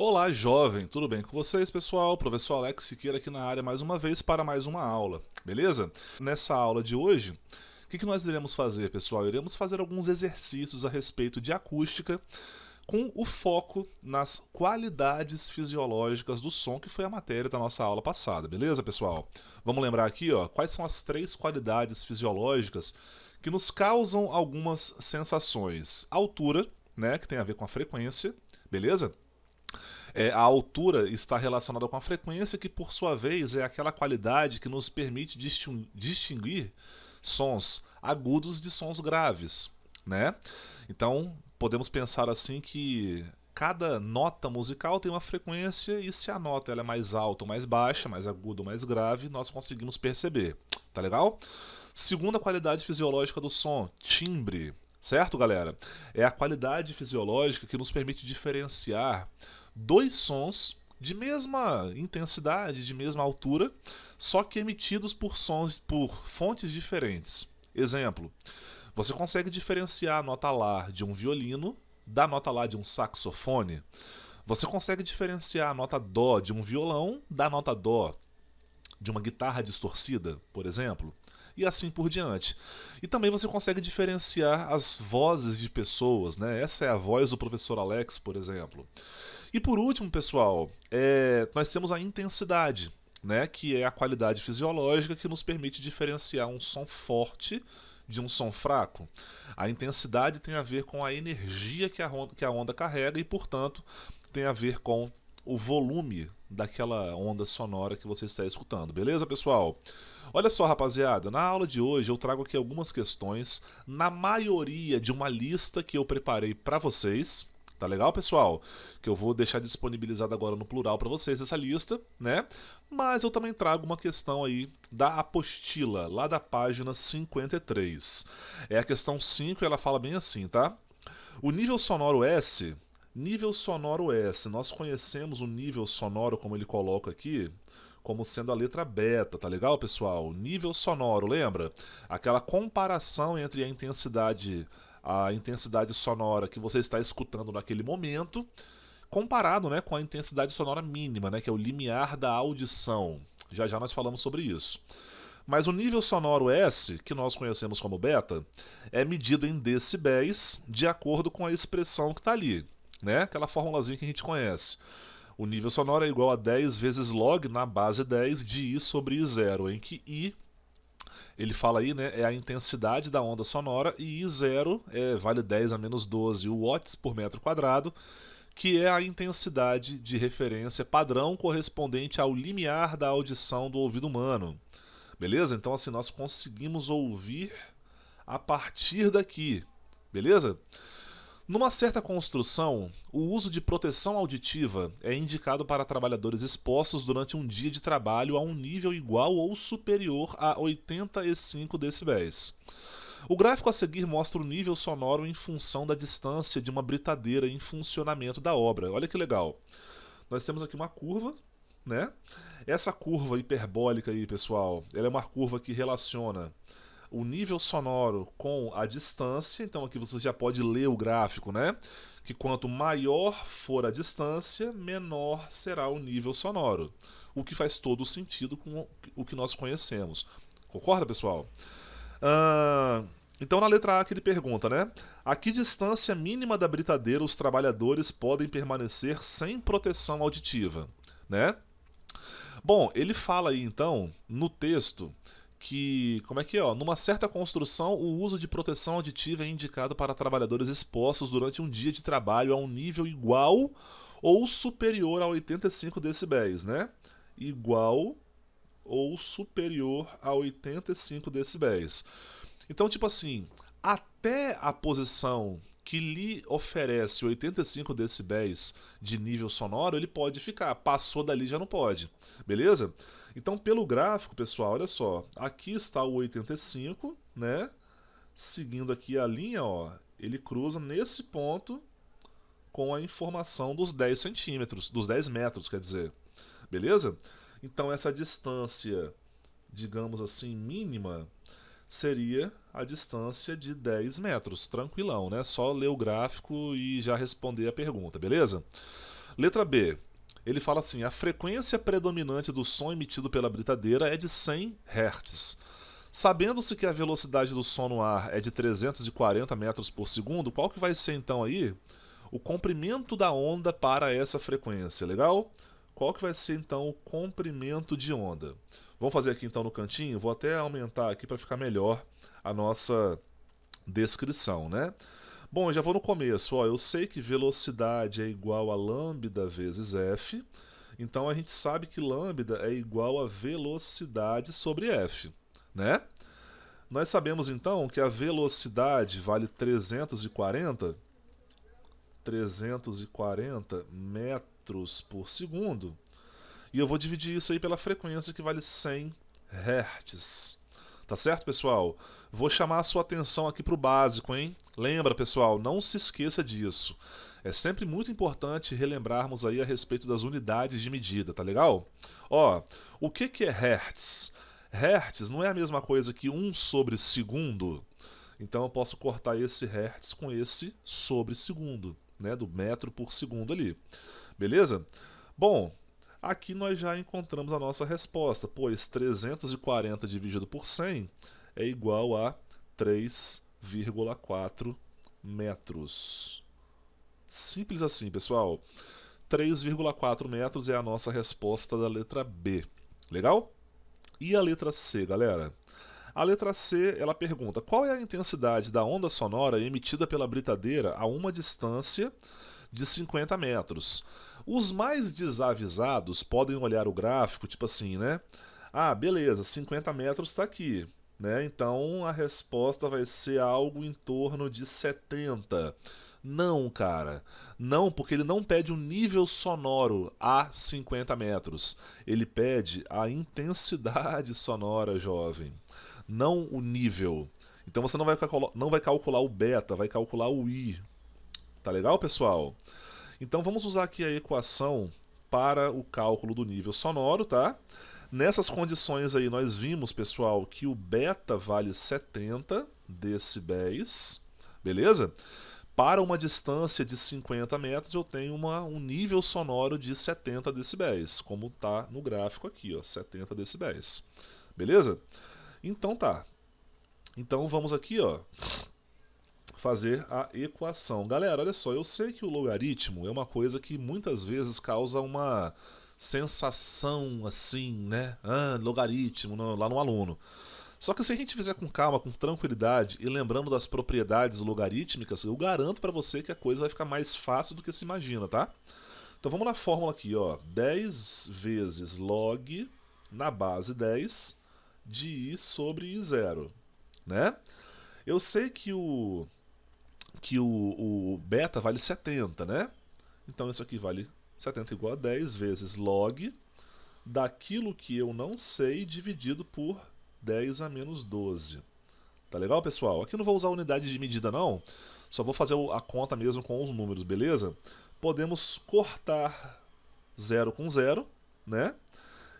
Olá, jovem, tudo bem com vocês, pessoal? Professor Alex Siqueira aqui na área mais uma vez para mais uma aula, beleza? Nessa aula de hoje, o que nós iremos fazer, pessoal? Iremos fazer alguns exercícios a respeito de acústica com o foco nas qualidades fisiológicas do som, que foi a matéria da nossa aula passada, beleza, pessoal? Vamos lembrar aqui, ó, quais são as três qualidades fisiológicas que nos causam algumas sensações. A altura, né, que tem a ver com a frequência, beleza? A altura está relacionada com a frequência, que por sua vez é aquela qualidade que nos permite distinguir sons agudos de sons graves, né? Então, podemos pensar assim que cada nota musical tem uma frequência e se a nota ela é mais alta ou mais baixa, mais aguda ou mais grave, nós conseguimos perceber. Tá legal? Segunda qualidade fisiológica do som, timbre. Certo, galera? É a qualidade fisiológica que nos permite diferenciar dois sons de mesma intensidade, de mesma altura, só que emitidos por fontes diferentes. Exemplo: você consegue diferenciar a nota Lá de um violino da nota Lá de um saxofone. Você consegue diferenciar a nota Dó de um violão da nota Dó de uma guitarra distorcida, por exemplo, e assim por diante. E também você consegue diferenciar as vozes de pessoas, né? Essa é a voz do professor Alex, por exemplo. E por último, pessoal, nós temos a intensidade, né? Que é a qualidade fisiológica que nos permite diferenciar um som forte de um som fraco. A intensidade tem a ver com a energia que a onda carrega e, portanto, tem a ver com o volume daquela onda sonora que você está escutando, beleza, pessoal? Olha só, rapaziada, na aula de hoje eu trago aqui algumas questões, na maioria de uma lista que eu preparei para vocês. Tá legal, pessoal? Que eu vou deixar disponibilizado agora no plural para vocês essa lista, né? Mas eu também trago uma questão aí da apostila, lá da página 53. É a questão 5 e ela fala bem assim, tá? O nível sonoro S, nós conhecemos o nível sonoro como ele coloca aqui, como sendo a letra beta, tá legal, pessoal? Nível sonoro, lembra? Aquela comparação entre a intensidade sonora que você está escutando naquele momento, comparado, né, com a intensidade sonora mínima, né, que é o limiar da audição. Já já nós falamos sobre isso. Mas o nível sonoro S, que nós conhecemos como beta, é medido em decibéis de acordo com a expressão que está ali, né? Aquela formulazinha que a gente conhece. O nível sonoro é igual a 10 vezes log na base 10 de I sobre I0, em que I, ele fala aí, né, é a intensidade da onda sonora e I0 vale 10 a menos 12 watts por metro quadrado, que é a intensidade de referência padrão correspondente ao limiar da audição do ouvido humano. Beleza? Então assim nós conseguimos ouvir a partir daqui. Beleza? Numa certa construção, o uso de proteção auditiva é indicado para trabalhadores expostos durante um dia de trabalho a um nível igual ou superior a 85 decibéis. O gráfico a seguir mostra o nível sonoro em função da distância de uma britadeira em funcionamento da obra. Olha que legal. Nós temos aqui uma curva, né? Essa curva hiperbólica aí, pessoal, ela é uma curva que relaciona o nível sonoro com a distância. Então aqui você já pode ler o gráfico, né? Que quanto maior for a distância, menor será o nível sonoro. O que faz todo sentido com o que nós conhecemos. Concorda, pessoal? Então na letra A que ele pergunta, né? A que distância mínima da britadeira os trabalhadores podem permanecer sem proteção auditiva, né? Bom, ele fala aí então no texto que, como é que é, ó, numa certa construção, o uso de proteção auditiva é indicado para trabalhadores expostos durante um dia de trabalho a um nível igual ou superior a 85 decibéis, né? Igual ou superior a 85 decibéis. Então, tipo assim, até a posição que lhe oferece 85 decibéis de nível sonoro, ele pode ficar. Passou dali já não pode. Beleza? Então, pelo gráfico, pessoal, olha só. Aqui está o 85, né? Seguindo aqui a linha, ó, ele cruza nesse ponto com a informação dos 10 centímetros, dos 10 metros, quer dizer. Beleza? Então, essa distância, digamos assim, mínima, seria a distância de 10 metros, tranquilão, né? Só ler o gráfico e já responder a pergunta, beleza? Letra B. Ele fala assim, a frequência predominante do som emitido pela britadeira é de 100 Hz. Sabendo-se que a velocidade do som no ar é de 340 metros por segundo, qual que vai ser então aí o comprimento da onda para essa frequência, legal? Qual que vai ser então o comprimento de onda? Vamos fazer aqui então no cantinho, vou até aumentar aqui para ficar melhor a nossa descrição, né? Bom, eu já vou no começo, ó, eu sei que velocidade é igual a lambda vezes f, então a gente sabe que lambda é igual a velocidade sobre f, né? Nós sabemos então que a velocidade vale 340 metros por segundo, e eu vou dividir isso aí pela frequência que vale 100 Hz. Tá certo, pessoal? Vou chamar a sua atenção aqui para o básico, hein? Lembra, pessoal, não se esqueça disso. É sempre muito importante relembrarmos aí a respeito das unidades de medida, tá legal? Ó, o que é Hertz? Hertz não é a mesma coisa que 1 sobre segundo. Então eu posso cortar esse Hertz com esse sobre segundo, né? Do metro por segundo ali. Beleza? Bom, aqui nós já encontramos a nossa resposta, pois 340 dividido por 100 é igual a 3,4 metros. Simples assim, pessoal. 3,4 metros é a nossa resposta da letra B. Legal? E a letra C, galera? A letra C, ela pergunta, qual é a intensidade da onda sonora emitida pela britadeira a uma distância de 50 metros? Os mais desavisados podem olhar o gráfico, tipo assim, né? Ah, beleza, 50 metros está aqui, né? Então a resposta vai ser algo em torno de 70. Não, cara. Não, porque ele não pede um nível sonoro a 50 metros. Ele pede a intensidade sonora, jovem. Não o nível. Então você não vai calcular o beta, vai calcular o I. Tá legal, pessoal? Então vamos usar aqui a equação para o cálculo do nível sonoro, tá? Nessas condições aí nós vimos, pessoal, que o beta vale 70 decibéis, beleza? Para uma distância de 50 metros eu tenho um nível sonoro de 70 decibéis, como está no gráfico aqui, ó, 70 decibéis. Beleza? Então tá. Então vamos aqui, ó, fazer a equação. Galera, olha só, eu sei que o logaritmo é uma coisa que muitas vezes causa uma sensação assim, né? Ah, logaritmo, lá no aluno. Só que se a gente fizer com calma, com tranquilidade e lembrando das propriedades logarítmicas, eu garanto para você que a coisa vai ficar mais fácil do que se imagina, tá? Então vamos na fórmula aqui, ó. 10 vezes log na base 10 de I sobre I0, né? Eu sei que o beta vale 70, né? Então isso aqui vale 70 igual a 10 vezes log daquilo que eu não sei dividido por 10 a menos 12. Tá legal, pessoal? Aqui eu não vou usar unidade de medida, não. Só vou fazer a conta mesmo com os números, beleza? Podemos cortar 0 com 0, né?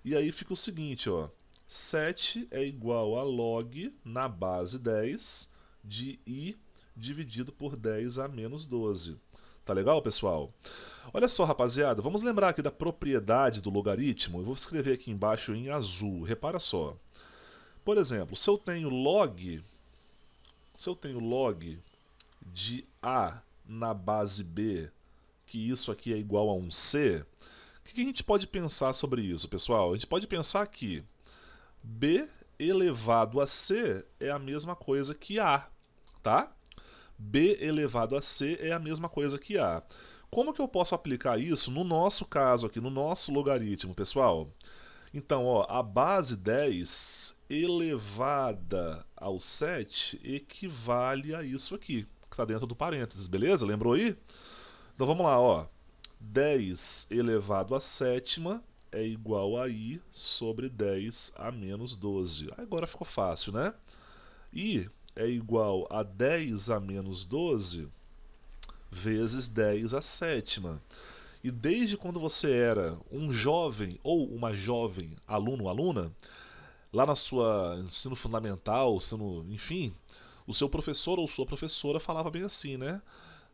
E aí fica o seguinte, ó. 7 é igual a log na base 10 de I dividido por 10 a menos 12. Tá legal, pessoal? Olha só, rapaziada, vamos lembrar aqui da propriedade do logaritmo. Eu vou escrever aqui embaixo em azul. Repara só. Por exemplo, se eu tenho log de A na base B, que isso aqui é igual a um C, o que a gente pode pensar sobre isso, pessoal? A gente pode pensar que B elevado a C é a mesma coisa que A, tá? B elevado a C é a mesma coisa que A. Como que eu posso aplicar isso no nosso caso aqui, no nosso logaritmo, pessoal? Então, ó, a base 10 elevada ao 7 equivale a isso aqui, que está dentro do parênteses, beleza? Lembrou aí? Então vamos lá, ó. 10 elevado a sétima é igual a I sobre 10 a menos 12. Agora ficou fácil, né? I é igual a 10 a menos 12 vezes 10 a sétima. E desde quando você era um jovem ou uma jovem aluno ou aluna, lá na sua ensino fundamental, enfim, o seu professor ou sua professora falava bem assim, né?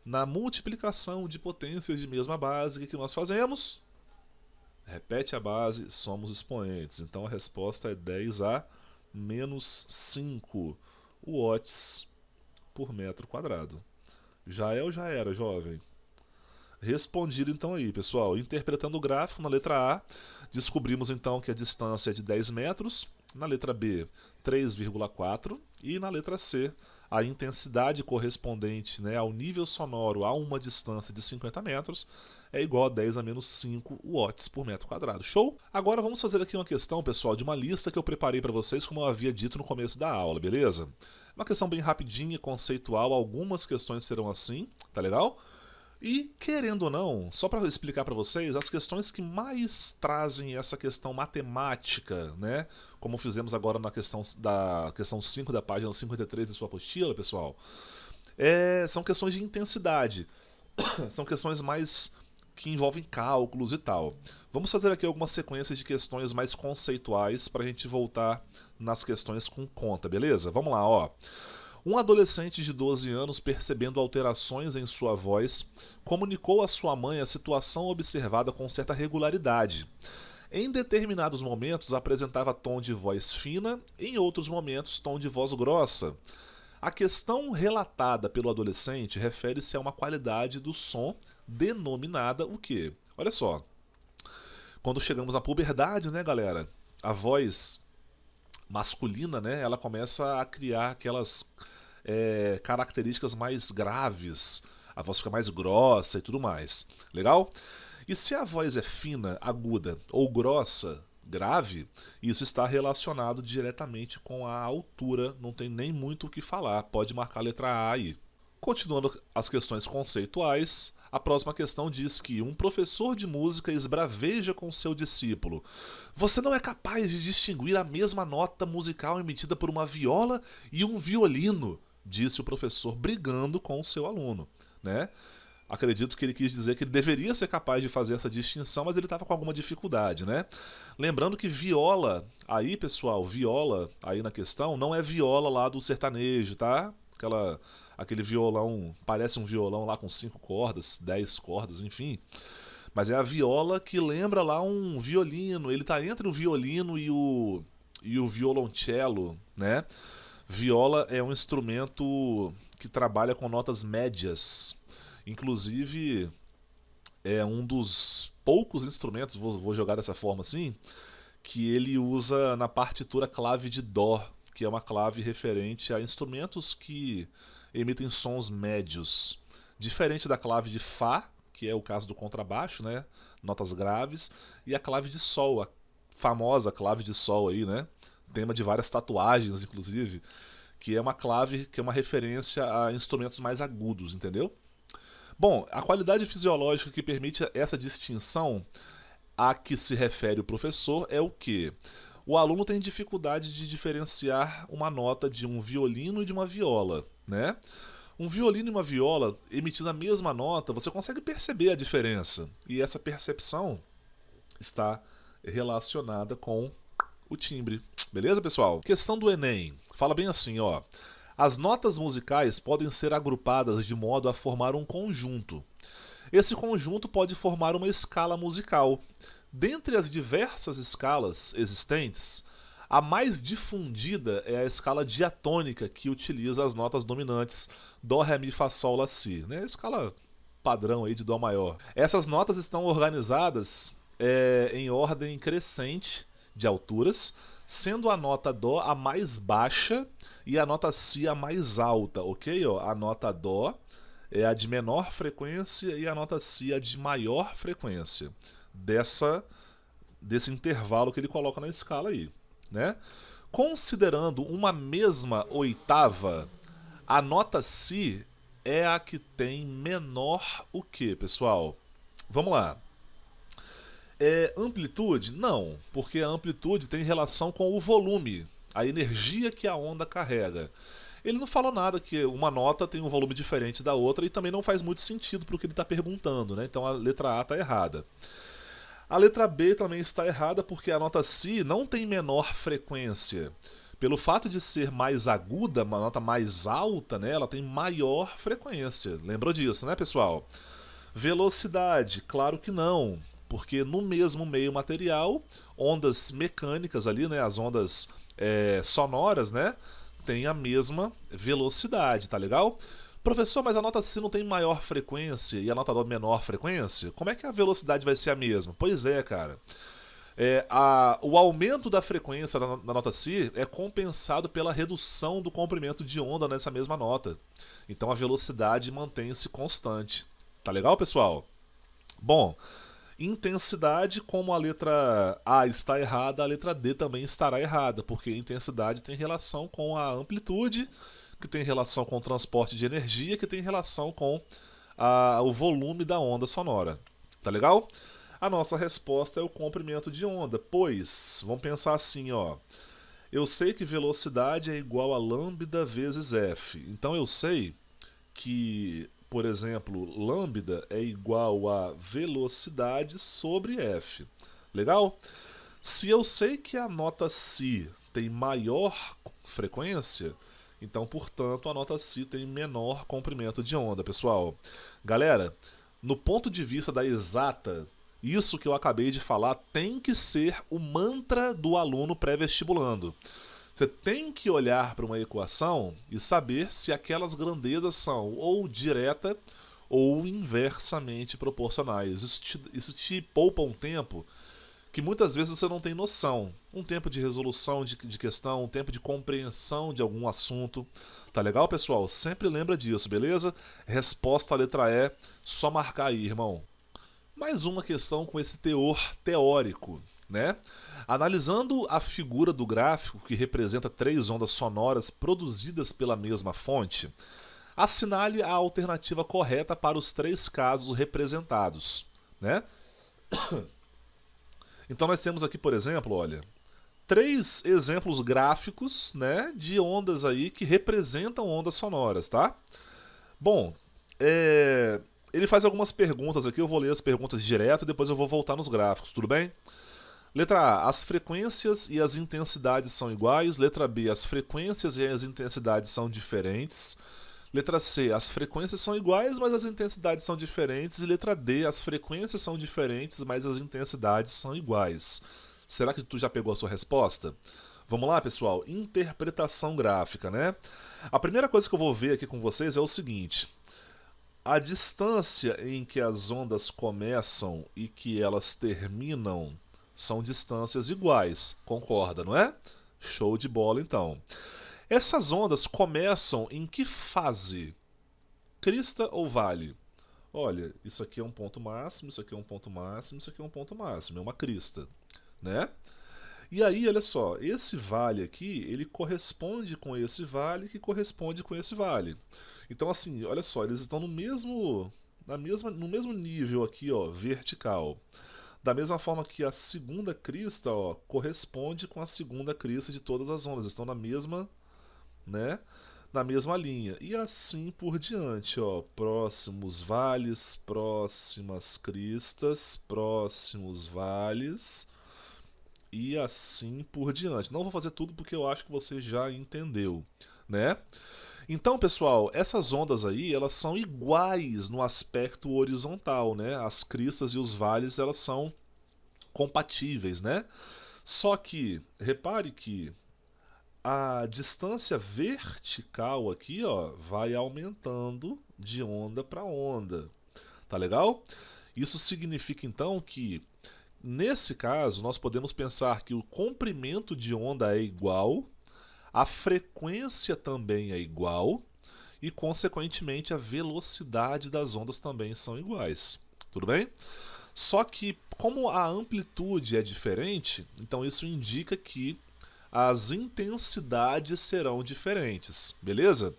Na multiplicação de potências de mesma base, o que nós fazemos? Repete a base, somos expoentes. Então a resposta é 10 a menos 5 watts por metro quadrado. Já é ou já era, jovem? Respondido então aí, pessoal. Interpretando o gráfico, na letra A, descobrimos então que a distância é de 10 metros, na letra B, 3,4 e na letra C, a intensidade correspondente, né, ao nível sonoro a uma distância de 50 metros é igual a 10 a menos 5 watts por metro quadrado. Show? Agora vamos fazer aqui uma questão, pessoal, de uma lista que eu preparei para vocês, como eu havia dito no começo da aula, beleza? Uma questão bem rapidinha, conceitual, algumas questões serão assim, tá legal? E, querendo ou não, só para explicar para vocês, as questões que mais trazem essa questão matemática, né? Como fizemos agora na questão 5 da página 53 de sua apostila, pessoal, são questões de intensidade. São questões mais que envolvem cálculos e tal. Vamos fazer aqui algumas sequências de questões mais conceituais para a gente voltar nas questões com conta, beleza? Vamos lá, ó. Um adolescente de 12 anos, percebendo alterações em sua voz, comunicou à sua mãe a situação observada com certa regularidade. Em determinados momentos apresentava tom de voz fina, em outros momentos tom de voz grossa. A questão relatada pelo adolescente refere-se a uma qualidade do som denominada o quê? Olha só. Quando chegamos à puberdade, né, galera? A voz masculina, né, ela começa a criar aquelas características mais graves, a voz fica mais grossa e tudo mais. Legal? E se a voz é fina, aguda ou grossa, grave, isso está relacionado diretamente com a altura, não tem nem muito o que falar, pode marcar a letra A aí. Continuando as questões conceituais, a próxima questão diz que um professor de música esbraveja com seu discípulo. Você não é capaz de distinguir a mesma nota musical emitida por uma viola e um violino, disse o professor brigando com o seu aluno, né? Acredito que ele quis dizer que ele deveria ser capaz de fazer essa distinção, mas ele estava com alguma dificuldade, né? Lembrando que viola, aí pessoal, viola aí na questão, não é viola lá do sertanejo, tá? Aquele violão, parece um violão lá com 5 cordas, 10 cordas, enfim. Mas é a viola que lembra lá um violino, ele está entre o violino e o violoncelo, né? Viola é um instrumento que trabalha com notas médias. Inclusive, é um dos poucos instrumentos, vou jogar dessa forma assim, que ele usa na partitura clave de Dó, que é uma clave referente a instrumentos que emitem sons médios. Diferente da clave de Fá, que é o caso do contrabaixo, né? Notas graves, e a clave de Sol, a famosa clave de Sol aí, né? Tema de várias tatuagens, inclusive, que é uma clave que é uma referência a instrumentos mais agudos, entendeu? Bom, a qualidade fisiológica que permite essa distinção a que se refere o professor é o que? O aluno tem dificuldade de diferenciar uma nota de um violino e de uma viola, né? Um violino e uma viola, emitindo a mesma nota, você consegue perceber a diferença. E essa percepção está relacionada com o timbre. Beleza, pessoal? Questão do Enem. Fala bem assim, ó. As notas musicais podem ser agrupadas de modo a formar um conjunto. Esse conjunto pode formar uma escala musical. Dentre as diversas escalas existentes, a mais difundida é a escala diatônica, que utiliza as notas dominantes Dó, Ré, Mi, Fá, Sol, Lá, Si, né? A escala padrão aí de Dó maior. Essas notas estão organizadas em ordem crescente de alturas, sendo a nota Dó a mais baixa e a nota Si a mais alta, ok? Ó, a nota Dó é a de menor frequência e a nota Si a de maior frequência desse intervalo que ele coloca na escala aí, né? Considerando uma mesma oitava, a nota Si é a que tem menor o que, pessoal? Vamos lá. Amplitude? Não, porque a amplitude tem relação com o volume, a energia que a onda carrega. Ele não falou nada que uma nota tem um volume diferente da outra e também não faz muito sentido para o que ele está perguntando, né? Então a letra A está errada. A letra B também está errada porque a nota Si não tem menor frequência. Pelo fato de ser mais aguda, uma nota mais alta, né, ela tem maior frequência. Lembrou disso, né, pessoal? Velocidade, claro que não, porque no mesmo meio material, ondas mecânicas ali, né, as ondas sonoras, né, têm a mesma velocidade, tá legal? Professor, mas a nota Si não tem maior frequência e a nota Dó menor frequência? Como é que a velocidade vai ser a mesma? Pois é, cara. O aumento da frequência da nota Si é compensado pela redução do comprimento de onda nessa mesma nota. Então a velocidade mantém-se constante. Tá legal, pessoal? Bom, intensidade, como a letra A está errada, a letra D também estará errada, porque intensidade tem relação com a amplitude, que tem relação com o transporte de energia, que tem relação com o volume da onda sonora. Tá legal? A nossa resposta é o comprimento de onda, pois, vamos pensar assim, ó. Eu sei que velocidade é igual a lambda vezes f. Então eu sei que, por exemplo, lambda é igual a velocidade sobre f. Legal? Se eu sei que a nota Si tem maior frequência, então, portanto, a nota Si tem menor comprimento de onda, pessoal. Galera, no ponto de vista da exata, isso que eu acabei de falar tem que ser o mantra do aluno pré-vestibulando. Você tem que olhar para uma equação e saber se aquelas grandezas são ou direta ou inversamente proporcionais. Isso te poupa um tempo que muitas vezes você não tem noção. Um tempo de resolução de questão, um tempo de compreensão de algum assunto. Tá legal, pessoal? Sempre lembra disso, beleza? Resposta à letra E, só marcar aí, irmão. Mais uma questão com esse teor teórico, né? Analisando a figura do gráfico que representa 3 ondas sonoras produzidas pela mesma fonte, assinale a alternativa correta para os 3 casos representados, né? Então nós temos aqui, por exemplo, olha, 3 exemplos gráficos, né, de ondas aí que representam ondas sonoras, tá? Bom, ele faz algumas perguntas aqui, eu vou ler as perguntas direto e depois eu vou voltar nos gráficos, tudo bem? Letra A, as frequências e as intensidades são iguais. Letra B, as frequências e as intensidades são diferentes. Letra C, as frequências são iguais, mas as intensidades são diferentes. E letra D, as frequências são diferentes, mas as intensidades são iguais. Será que tu já pegou a sua resposta? Vamos lá, pessoal. Interpretação gráfica, né? A primeira coisa que eu vou ver aqui com vocês é o seguinte. A distância em que as ondas começam e que elas terminam são distâncias iguais. Concorda, não é? Show de bola, então. Essas ondas começam em que fase? Crista ou vale? Olha, isso aqui é um ponto máximo, isso aqui é um ponto máximo, isso aqui é um ponto máximo. É uma crista, né? E aí, olha só, esse vale aqui, ele corresponde com esse vale que corresponde com esse vale. Então, assim, olha só, eles estão no mesmo nível aqui, ó, vertical. Da mesma forma que a segunda crista, ó, corresponde com a segunda crista de todas as ondas, estão na mesma, né, na mesma linha. E assim por diante, ó, próximos vales, próximas cristas, próximos vales e assim por diante. Não vou fazer tudo porque eu acho que você já entendeu, né? Então, pessoal, essas ondas aí, elas são iguais no aspecto horizontal, né? As cristas e os vales, elas são compatíveis, né? Só que, repare que a distância vertical aqui, ó, vai aumentando de onda para onda. Tá legal? Isso significa, então, que nesse caso, nós podemos pensar que o comprimento de onda é igual, a frequência também é igual e, consequentemente, a velocidade das ondas também são iguais. Tudo bem? Só que, como a amplitude é diferente, então isso indica que as intensidades serão diferentes, beleza?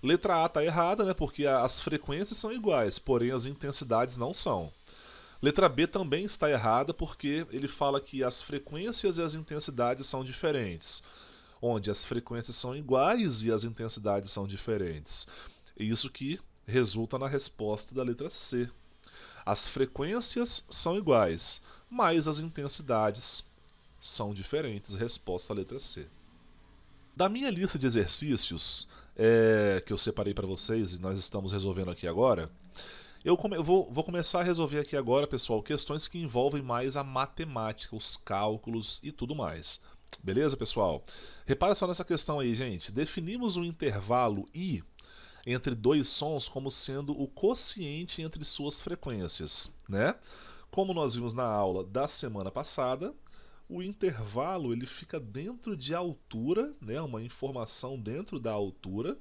Letra A está errada, né? Porque as frequências são iguais, porém as intensidades não são. Letra B também está errada porque ele fala que as frequências e as intensidades são diferentes, onde as frequências são iguais e as intensidades são diferentes. Isso que resulta na resposta da letra C. As frequências são iguais, mas as intensidades são diferentes. Resposta à letra C. Da minha lista de exercícios que eu separei para vocês e nós estamos resolvendo aqui agora, eu vou começar a resolver aqui agora, pessoal, questões que envolvem mais a matemática, os cálculos e tudo mais. Beleza, pessoal? Repara só nessa questão aí, gente. Definimos um intervalo I entre dois sons como sendo o quociente entre suas frequências, né? Como nós vimos na aula da semana passada, o intervalo ele fica dentro de altura, né? Uma informação dentro da altura,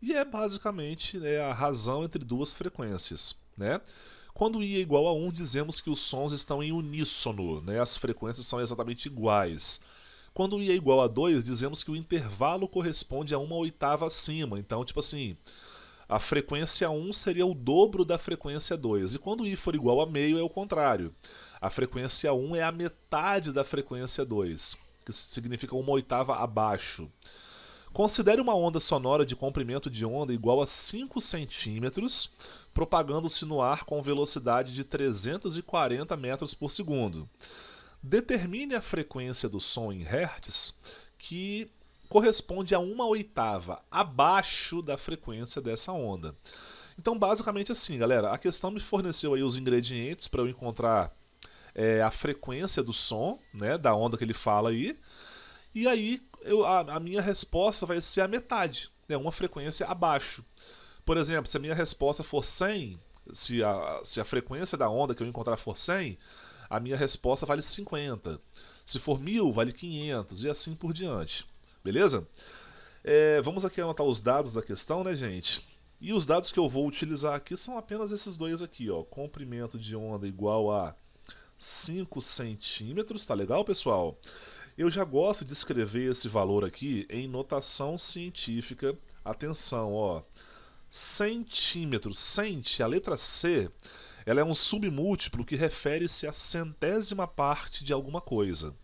e é basicamente, né, a razão entre duas frequências, né? Quando I é igual a 1, dizemos que os sons estão em uníssono, né? As frequências são exatamente iguais. Quando I é igual a 2, dizemos que o intervalo corresponde a uma oitava acima. Então, tipo assim, a frequência 1 seria o dobro da frequência 2. E quando I for igual a meio, é o contrário. A frequência 1 é a metade da frequência 2, que significa uma oitava abaixo. Considere uma onda sonora de comprimento de onda igual a 5 centímetros, propagando-se no ar com velocidade de 340 metros por segundo. Determine a frequência do som em hertz, que corresponde a uma oitava abaixo da frequência dessa onda. Então, basicamente assim, galera, a questão me forneceu aí os ingredientes para eu encontrar a frequência do som, né, da onda que ele fala aí, e aí a minha resposta vai ser a metade, né, uma frequência abaixo. Por exemplo, se a minha resposta for 100, se a frequência da onda que eu encontrar for 100, a minha resposta vale 50. Se for 1000, vale 500 e assim por diante. Beleza? Vamos aqui anotar os dados da questão, né, gente? E os dados que eu vou utilizar aqui são apenas esses dois aqui, ó. Comprimento de onda igual a 5 centímetros, tá legal, pessoal? Eu já gosto de escrever esse valor aqui em notação científica. Atenção, ó. Centímetro, a letra C, ela é um submúltiplo que refere-se à centésima parte de alguma coisa.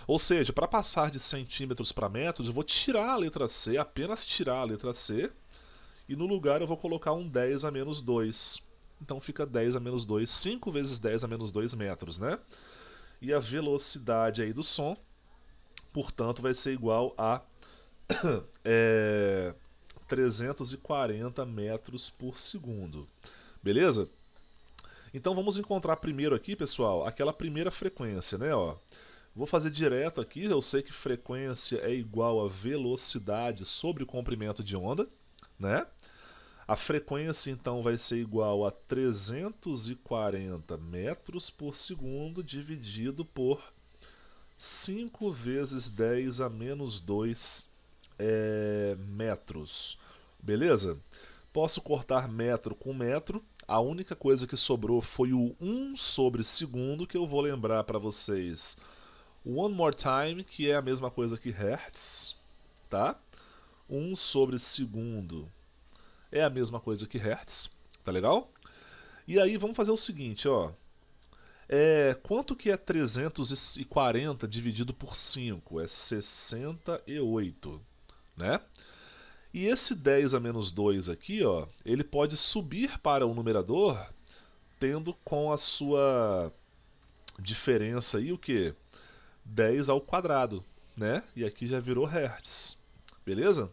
Ou seja, para passar de centímetros para metros, eu vou tirar a letra C, apenas tirar a letra C, e no lugar eu vou colocar um 10 a menos 2. Então fica 10 a menos 2, 5 vezes 10 a menos 2 metros, né? E a velocidade aí do som, portanto, vai ser igual a 340 metros por segundo. Beleza? Então vamos encontrar primeiro aqui, pessoal, aquela primeira frequência, né? Ó. Vou fazer direto aqui, eu sei que frequência é igual a velocidade sobre o comprimento de onda, né? A frequência então vai ser igual a 340 metros por segundo dividido por 5 vezes 10 a menos 2 metros. Beleza? Posso cortar metro com metro. A única coisa que sobrou foi o 1 sobre segundo, que eu vou lembrar para vocês one more time, que é a mesma coisa que hertz, tá? 1 sobre segundo é a mesma coisa que hertz, tá legal? E aí vamos fazer o seguinte, ó. Quanto que é 340 dividido por 5? É 68, né? E esse 10 a menos 2 aqui, ó, ele pode subir para o numerador tendo com a sua diferença aí o quê? 10 ao quadrado, né? E aqui já virou hertz, beleza?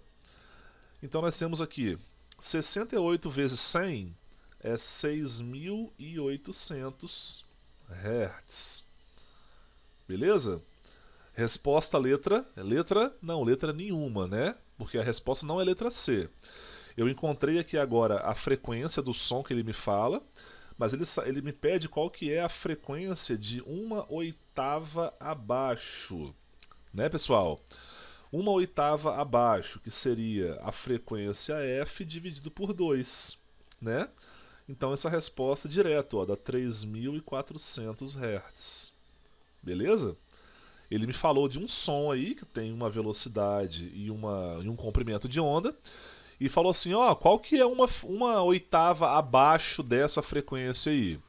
Então nós temos aqui 68 vezes 100 é 6.800 hertz, beleza? Resposta letra nenhuma, né? Porque a resposta não é letra C. Eu encontrei aqui agora a frequência do som que ele me fala, mas ele me pede qual que é a frequência de uma oitava abaixo, né, pessoal? Uma oitava abaixo, que seria a frequência F dividido por 2, né? Então essa resposta direto, ó, dá 3.400 Hz. Beleza? Ele me falou de um som aí que tem uma velocidade e um comprimento de onda, e falou assim, ó, qual que é uma oitava abaixo dessa frequência aí?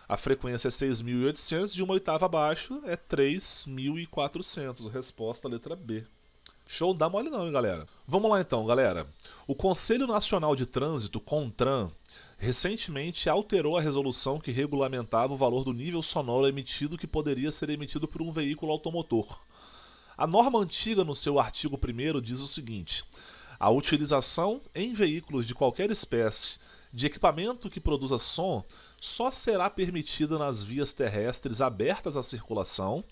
A frequência é 6.800 e uma oitava abaixo é 3.400. Resposta letra B. Show, dá mole não, hein, galera? Vamos lá então, galera. O Conselho Nacional de Trânsito, CONTRAN, recentemente alterou a resolução que regulamentava o valor do nível sonoro emitido que poderia ser emitido por um veículo automotor. A norma antiga, no seu artigo 1º, diz o seguinte: a utilização em veículos de qualquer espécie de equipamento que produza som só será permitida nas vias terrestres abertas à circulação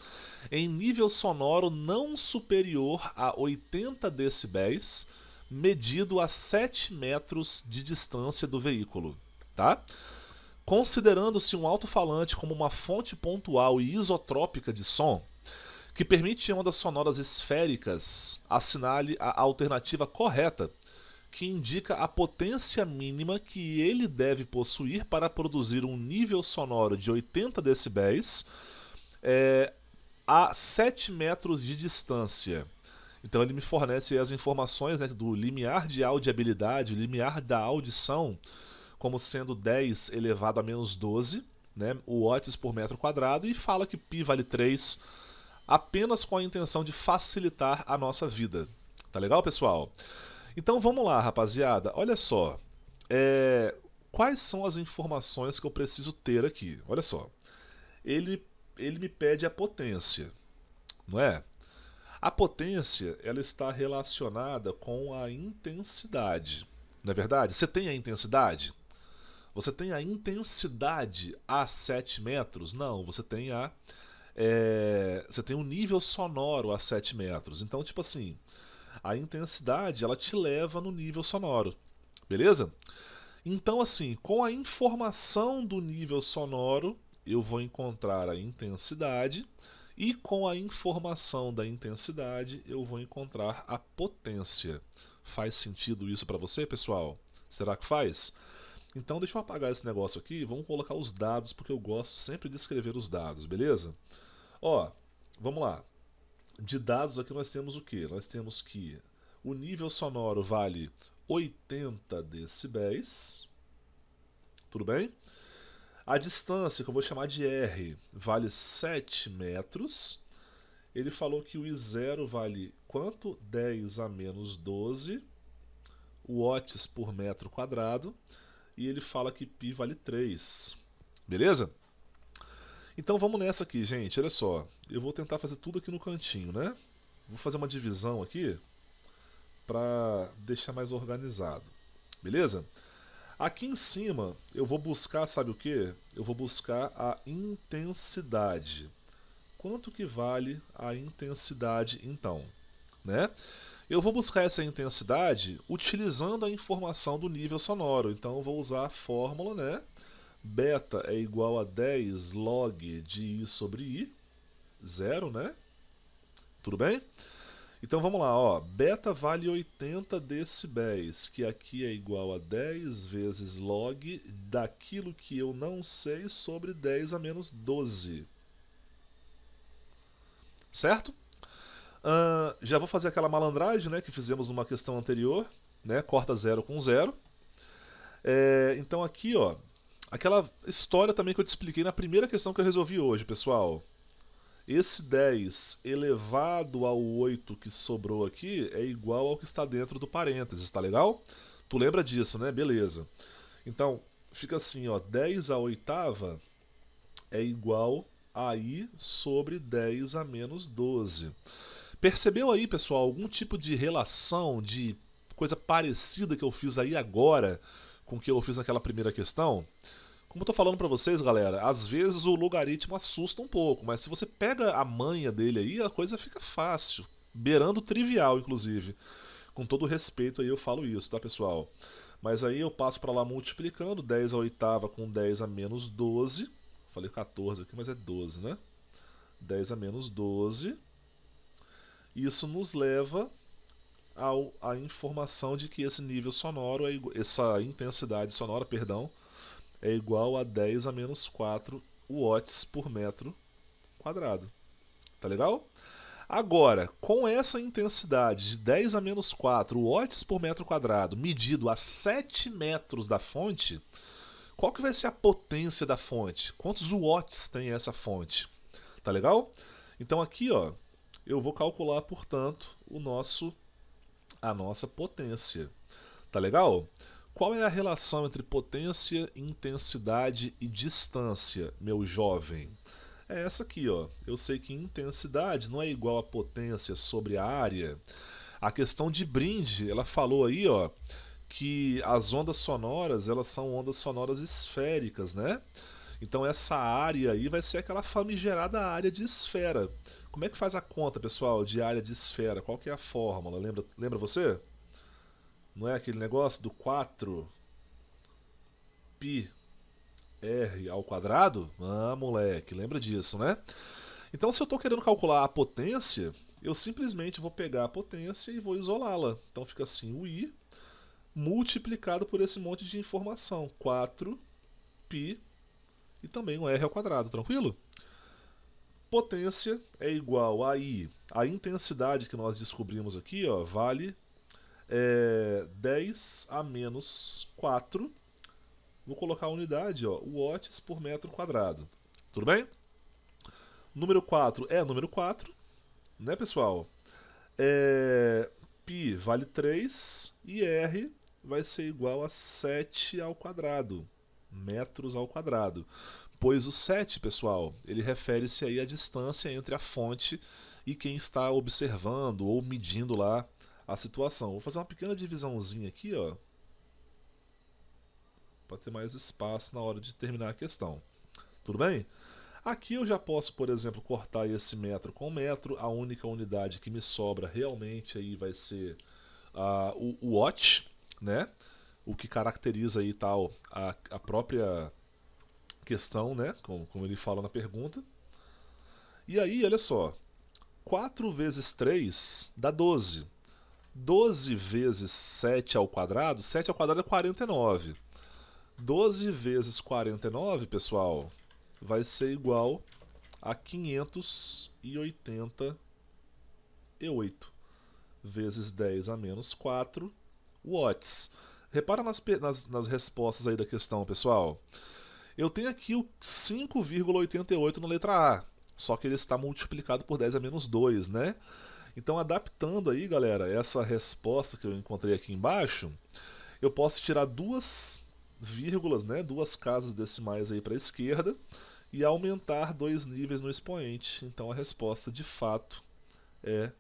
em nível sonoro não superior a 80 decibéis, medido a 7 metros de distância do veículo, tá? Considerando-se um alto-falante como uma fonte pontual e isotrópica de som, que permite ondas sonoras esféricas, assinale a alternativa correta, que indica a potência mínima que ele deve possuir para produzir um nível sonoro de 80 decibéis a 7 metros de distância. Então ele me fornece as informações, né, do limiar de audiabilidade, limiar da audição, como sendo 10 elevado a menos 12, né, watts por metro quadrado, e fala que π vale 3, apenas com a intenção de facilitar a nossa vida. Tá legal, pessoal? Então vamos lá, rapaziada. Olha só. Quais são as informações que eu preciso ter aqui? Olha só. Ele me pede a potência, não é? A potência, ela está relacionada com a intensidade. Não é verdade? Você tem a intensidade? Você tem a intensidade a 7 metros? Não, você tem você tem um nível sonoro a 7 metros. Então, tipo assim, a intensidade, ela te leva no nível sonoro. Beleza? Então, assim, com a informação do nível sonoro, eu vou encontrar a intensidade, e com a informação da intensidade, eu vou encontrar a potência. Faz sentido isso para você, pessoal? Será que faz? Então deixa eu apagar esse negócio aqui e vamos colocar os dados, porque eu gosto sempre de escrever os dados, beleza? Ó, vamos lá. De dados aqui nós temos o que? Nós temos que o nível sonoro vale 80 decibéis, tudo bem? A distância, que eu vou chamar de R, vale 7 metros. Ele falou que o I0 vale quanto? 10 a menos 12 watts por metro quadrado. E ele fala que π vale 3. Beleza? Então vamos nessa aqui, gente. Olha só. Eu vou tentar fazer tudo aqui no cantinho, né? Vou fazer uma divisão aqui para deixar mais organizado. Beleza? Aqui em cima eu vou buscar, sabe o que? Eu vou buscar a intensidade. Quanto que vale a intensidade então? Né? Eu vou buscar essa intensidade utilizando a informação do nível sonoro. Então eu vou usar a fórmula, né? Beta é igual a 10 log de I sobre I, 0, né? Tudo bem? Então vamos lá, ó. Beta vale 80 decibéis, que aqui é igual a 10 vezes log daquilo que eu não sei sobre 10 a menos 12. Certo? Já vou fazer aquela malandragem, né, que fizemos numa questão anterior, né? Corta 0 com 0. Então aqui, ó, aquela história também que eu te expliquei na primeira questão que eu resolvi hoje, pessoal. Esse 10 elevado ao 8 que sobrou aqui é igual ao que está dentro do parênteses, tá legal? Tu lembra disso, né? Beleza. Então, fica assim, ó, 10 à oitava é igual a I sobre 10 a menos 12. Percebeu aí, pessoal, algum tipo de relação, de coisa parecida que eu fiz aí agora com o que eu fiz naquela primeira questão? Como eu tô falando pra vocês, galera, às vezes o logaritmo assusta um pouco, mas se você pega a manha dele aí, a coisa fica fácil, beirando trivial, inclusive. Com todo respeito aí eu falo isso, tá, pessoal? Mas aí eu passo pra lá multiplicando, 10 à oitava com 10 a menos 12. Falei 14 aqui, mas é 12, né? 10 a menos 12. Isso nos leva à informação de que esse nível sonoro, essa intensidade sonora, perdão, é igual a 10 a menos 4 watts por metro quadrado. Tá legal? Agora, com essa intensidade de 10 a menos 4 watts por metro quadrado, medido a 7 metros da fonte, qual que vai ser a potência da fonte? Quantos watts tem essa fonte? Tá legal? Então aqui, ó, eu vou calcular, portanto, a nossa potência. Tá legal? Qual é a relação entre potência, intensidade e distância, meu jovem? é essa aqui, ó. Eu sei que intensidade não é igual a potência sobre a área. A questão de Brinde, ela falou aí, ó, que as ondas sonoras, elas são ondas sonoras esféricas, né? Então essa área aí vai ser aquela famigerada área de esfera. Como é que faz a conta, pessoal, de área de esfera? Qual que é a fórmula? Lembra você? Não é aquele negócio do 4 pi r ao quadrado? Ah, moleque, lembra disso, né? Então se eu estou querendo calcular a potência, eu simplesmente vou pegar a potência e vou isolá-la. Então fica assim, o I multiplicado por esse monte de informação, 4 pi e também um r ao quadrado, tranquilo? Potência é igual a I. A intensidade que nós descobrimos aqui, ó, vale 10 a menos 4. Vou colocar a unidade, ó, watts por metro quadrado. Tudo bem? Número 4 é número 4, né, pessoal? Pi vale 3 e R vai ser igual a 7 ao quadrado, metros ao quadrado. Pois o 7, pessoal, ele refere-se aí à distância entre a fonte e quem está observando ou medindo lá a situação. Vou fazer uma pequena divisãozinha aqui, ó, para ter mais espaço na hora de terminar a questão. Tudo bem? Aqui eu já posso, por exemplo, cortar esse metro com metro. A única unidade que me sobra realmente aí vai ser o watt, né? O que caracteriza aí tal a própria questão, né? Como ele fala na pergunta. E aí, olha só, 4 vezes 3 dá 12. 12 vezes 7 ao quadrado, 7 ao quadrado é 49. 12 vezes 49, pessoal, vai ser igual a 588 vezes 10 a menos 4 watts. Repara nas respostas aí da questão, pessoal. Eu tenho aqui o 5,88 na letra A, só que ele está multiplicado por 10 a menos 2, né? Então, adaptando aí, galera, essa resposta que eu encontrei aqui embaixo, eu posso tirar duas vírgulas, né, duas casas decimais aí para a esquerda e aumentar 2 níveis no expoente. Então, a resposta de fato é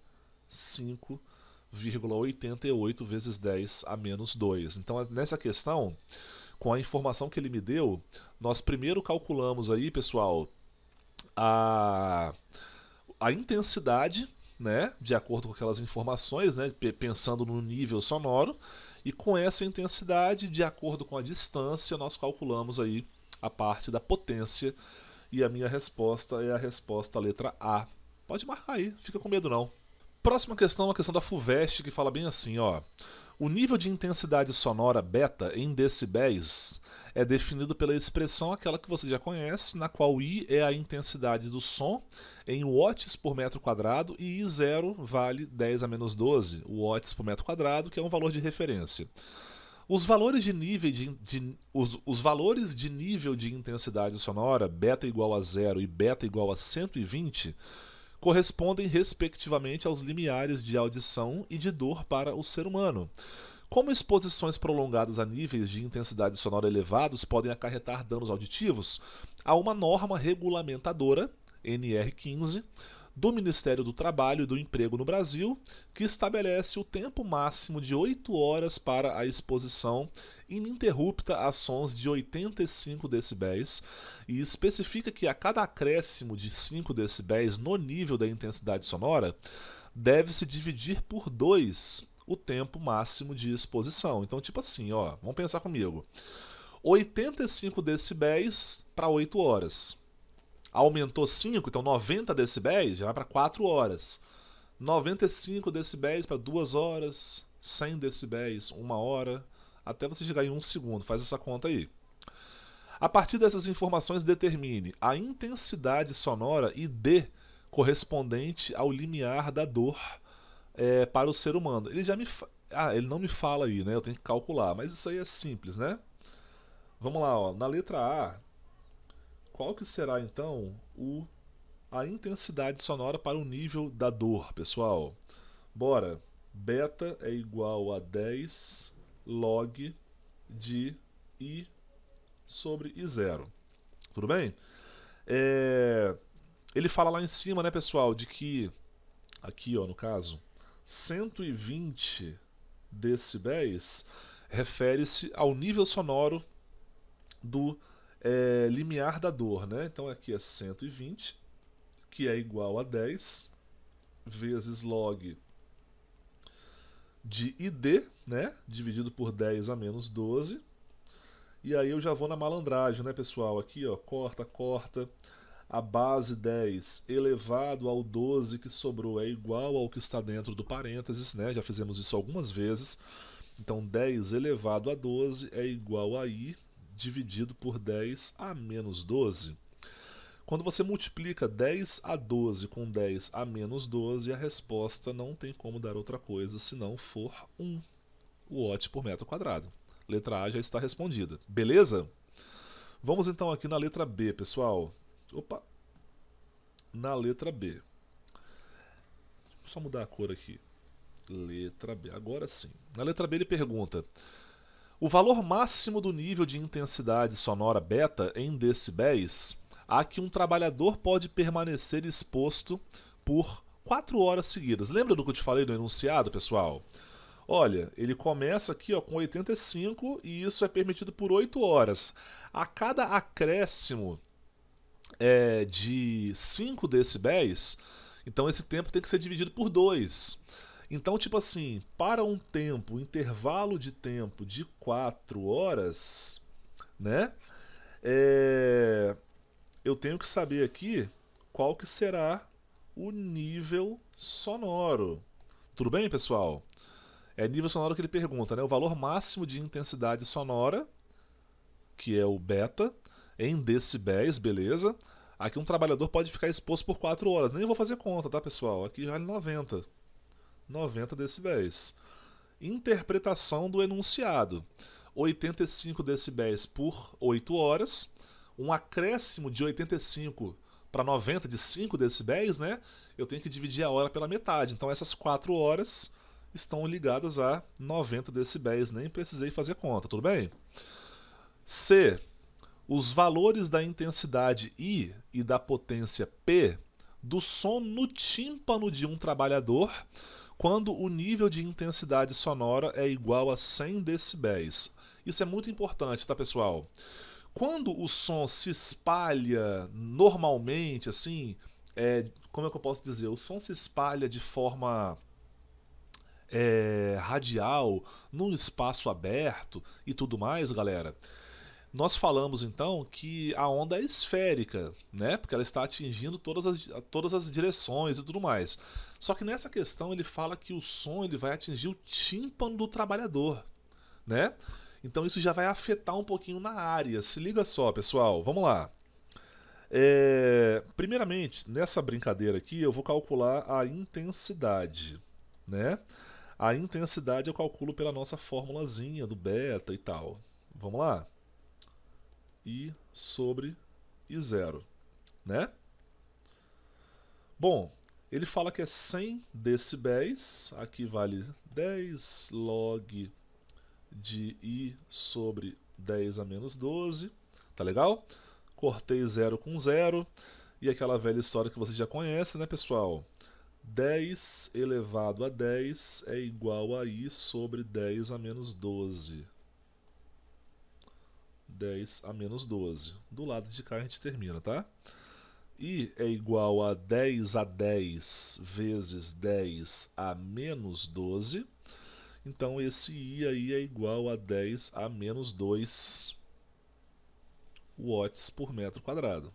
5,88 vezes 10 a menos 2. Então, nessa questão, com a informação que ele me deu, nós primeiro calculamos aí, pessoal, a, a intensidade, né, de acordo com aquelas informações, né, pensando no nível sonoro, e com essa intensidade, de acordo com a distância, nós calculamos aí a parte da potência, e a minha resposta é a resposta letra A. Pode marcar aí, fica com medo não. Próxima questão é a questão da FUVEST, que fala bem assim, ó. O nível de intensidade sonora beta em decibéis é definido pela expressão aquela que você já conhece, na qual I é a intensidade do som em watts por metro quadrado e I0 vale 10 a menos 12 watts por metro quadrado, que é um valor de referência. Os valores de nível de intensidade sonora, beta igual a 0 e beta igual a 120, correspondem respectivamente aos limiares de audição e de dor para o ser humano. Como exposições prolongadas a níveis de intensidade sonora elevados podem acarretar danos auditivos, há uma norma regulamentadora, NR15, do Ministério do Trabalho e do Emprego no Brasil, que estabelece o tempo máximo de 8 horas para a exposição ininterrupta a sons de 85 decibéis e especifica que a cada acréscimo de 5 decibéis no nível da intensidade sonora deve-se dividir por 2 o tempo máximo de exposição. Então, tipo assim, ó, vamos pensar comigo. 85 decibéis para 8 horas. Aumentou 5, então 90 decibéis já vai para 4 horas. 95 decibéis para 2 horas. 100 decibéis, 1 hora. Até você chegar em 1 segundo. Faz essa conta aí. A partir dessas informações, determine a intensidade sonora e D correspondente ao limiar da dor para o ser humano. Ele já me ele não me fala aí, né? Eu tenho que calcular, mas isso aí é simples, né? Vamos lá, ó. Na letra A, qual que será então a intensidade sonora para o nível da dor, pessoal? Bora. Beta é igual a 10 log de I sobre I0. Tudo bem? ele fala lá em cima, né, pessoal, de que, aqui ó, no caso, 120 decibéis refere-se ao nível sonoro do limiar da dor, né? Então aqui é 120, que é igual a 10 vezes log de ID, né? Dividido por 10 a menos 12. E aí eu já vou na malandragem, né, pessoal? Aqui, ó, corta, corta. A base 10 elevado ao 12 que sobrou é igual ao que está dentro do parênteses, né? Já fizemos isso algumas vezes. Então 10 elevado a 12 é igual a I dividido por 10 a menos 12. Quando você multiplica 10 a 12 com 10 a menos 12, a resposta não tem como dar outra coisa se não for 1 watt por metro quadrado. Letra A já está respondida. Beleza? Vamos então aqui na letra B, pessoal. Opa! Na letra B. Só mudar a cor aqui. Letra B. Agora sim. Na letra B ele pergunta: o valor máximo do nível de intensidade sonora beta em decibéis a que um trabalhador pode permanecer exposto por 4 horas seguidas. Lembra do que eu te falei no enunciado, pessoal? Olha, ele começa aqui ó, com 85 e isso é permitido por 8 horas. A cada acréscimo de 5 decibéis, então esse tempo tem que ser dividido por 2. Então, tipo assim, para um tempo, intervalo de tempo de 4 horas, né? Eu tenho que saber aqui qual que será o nível sonoro. Tudo bem, pessoal? É nível sonoro que ele pergunta, né? O valor máximo de intensidade sonora, que é o beta, em decibéis, beleza? Aqui um trabalhador pode ficar exposto por 4 horas. Nem vou fazer conta, tá, pessoal? Aqui já é 90. 90 decibéis. Interpretação do enunciado. 85 decibéis por 8 horas. Um acréscimo de 85 para 90 de 5 decibéis, né? Eu tenho que dividir a hora pela metade. Então essas 4 horas estão ligadas a 90 decibéis. Nem precisei fazer conta, tudo bem? C. Os valores da intensidade I e da potência P do som no tímpano de um trabalhador quando o nível de intensidade sonora é igual a 100 decibéis. Isso é muito importante, tá, pessoal? Quando o som se espalha normalmente, assim, como é que eu posso dizer? O som se espalha de forma radial, num espaço aberto e tudo mais, galera. Nós falamos então que a onda é esférica, né? Porque ela está atingindo todas as direções e tudo mais. Só que nessa questão ele fala que o som ele vai atingir o tímpano do trabalhador, né? Então isso já vai afetar um pouquinho na área. Se liga só, pessoal, vamos lá. Primeiramente, nessa brincadeira aqui, eu vou calcular a intensidade, né? A intensidade eu calculo pela nossa formulazinha do beta e tal. Vamos lá? I sobre I0, né? Bom, ele fala que é 100 decibéis, aqui vale 10 log de I sobre 10 a menos 12, tá legal? Cortei 0 com 0, e aquela velha história que vocês já conhecem, né, pessoal? 10 elevado a 10 é igual a I sobre 10 a menos 12. 10 a menos 12. Do lado de cá a gente termina, tá? I é igual a 10 a 10 vezes 10 a menos 12. Então esse I aí é igual a 10 a menos 2 watts por metro quadrado.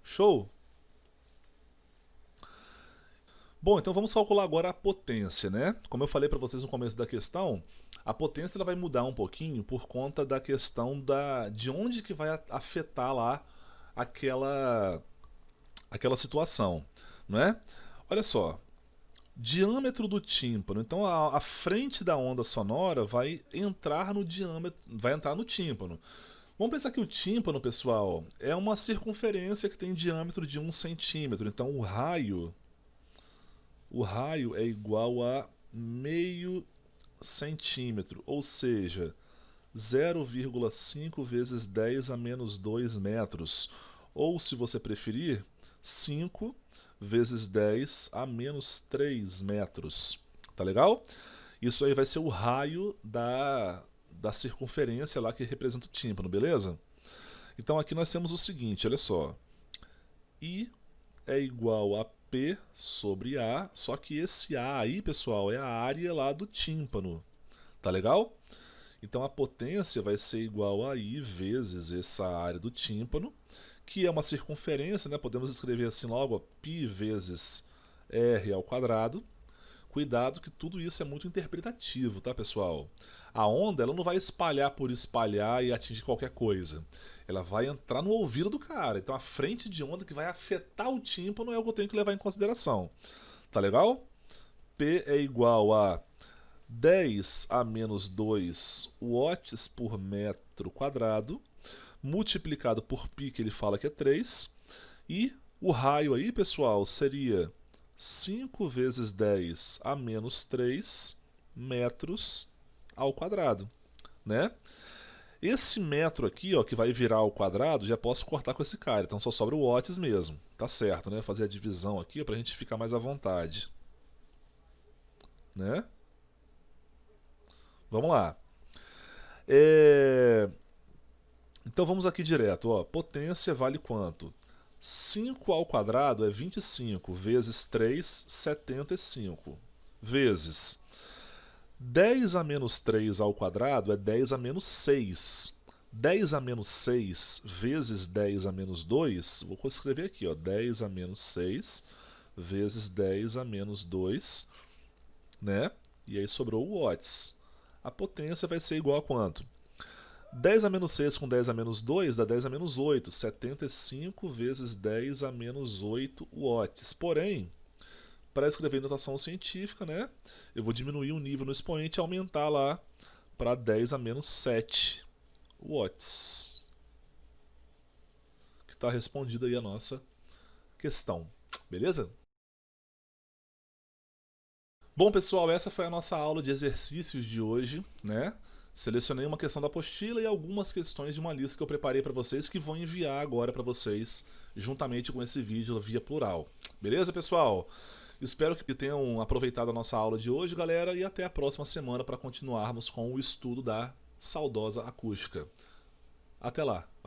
Show? Bom, então vamos calcular agora a potência, né? Como eu falei para vocês no começo da questão, a potência ela vai mudar um pouquinho por conta da questão de onde que vai afetar lá aquela situação, não é? Olha só, diâmetro do tímpano. Então a frente da onda sonora vai entrar no diâmetro, vai entrar no tímpano. Vamos pensar que o tímpano, pessoal, é uma circunferência que tem diâmetro de 1 centímetro. Então o raio é igual a meio centímetro, ou seja, 0,5 vezes 10 a menos 2 metros. Ou, se você preferir, 5 vezes 10 a menos 3 metros. Tá legal? Isso aí vai ser o raio da circunferência lá que representa o tímpano, beleza? Então aqui nós temos o seguinte, olha só. I é igual a P sobre A, só que esse A aí, pessoal, é a área lá do tímpano. Tá legal? Então a potência vai ser igual a I vezes essa área do tímpano, que é uma circunferência, né? Podemos escrever assim logo, ó, π vezes R ao quadrado. Cuidado que tudo isso é muito interpretativo, tá, pessoal? A onda ela não vai espalhar por espalhar e atingir qualquer coisa. Ela vai entrar no ouvido do cara. Então a frente de onda que vai afetar o tímpano é o que eu tenho que levar em consideração. Tá legal? P é igual a 10 a menos 2 watts por metro quadrado, multiplicado por π, que ele fala que é 3, e o raio aí, pessoal, seria 5 vezes 10 a menos 3 metros ao quadrado, né? Esse metro aqui, ó, que vai virar ao quadrado, já posso cortar com esse cara, então só sobra o watts mesmo. Tá certo, né? Fazer a divisão aqui para a gente ficar mais à vontade, né? Vamos lá. Então vamos aqui direto, ó. Potência vale quanto? 5 ao quadrado é 25, vezes 3, 75, vezes 10 a menos 3 ao quadrado é 10 a menos 6. 10 a menos 6 vezes 10 a menos 2, vou escrever aqui, ó, 10 a menos 6 vezes 10 a menos 2, né? E aí sobrou o watts. A potência vai ser igual a quanto? 10 a menos 6 com 10 a menos 2 dá 10 a menos 8. 75 vezes 10 a menos 8 watts. Porém, para escrever em notação científica, né, eu vou diminuir o nível no expoente e aumentar lá para 10 a menos 7 watts. Que está respondida aí a nossa questão. Beleza? Bom, pessoal, essa foi a nossa aula de exercícios de hoje, né? Selecionei uma questão da apostila e algumas questões de uma lista que eu preparei para vocês que vou enviar agora para vocês, juntamente com esse vídeo via plural. Beleza, pessoal? Espero que tenham aproveitado a nossa aula de hoje, galera, e até a próxima semana para continuarmos com o estudo da saudosa acústica. Até lá!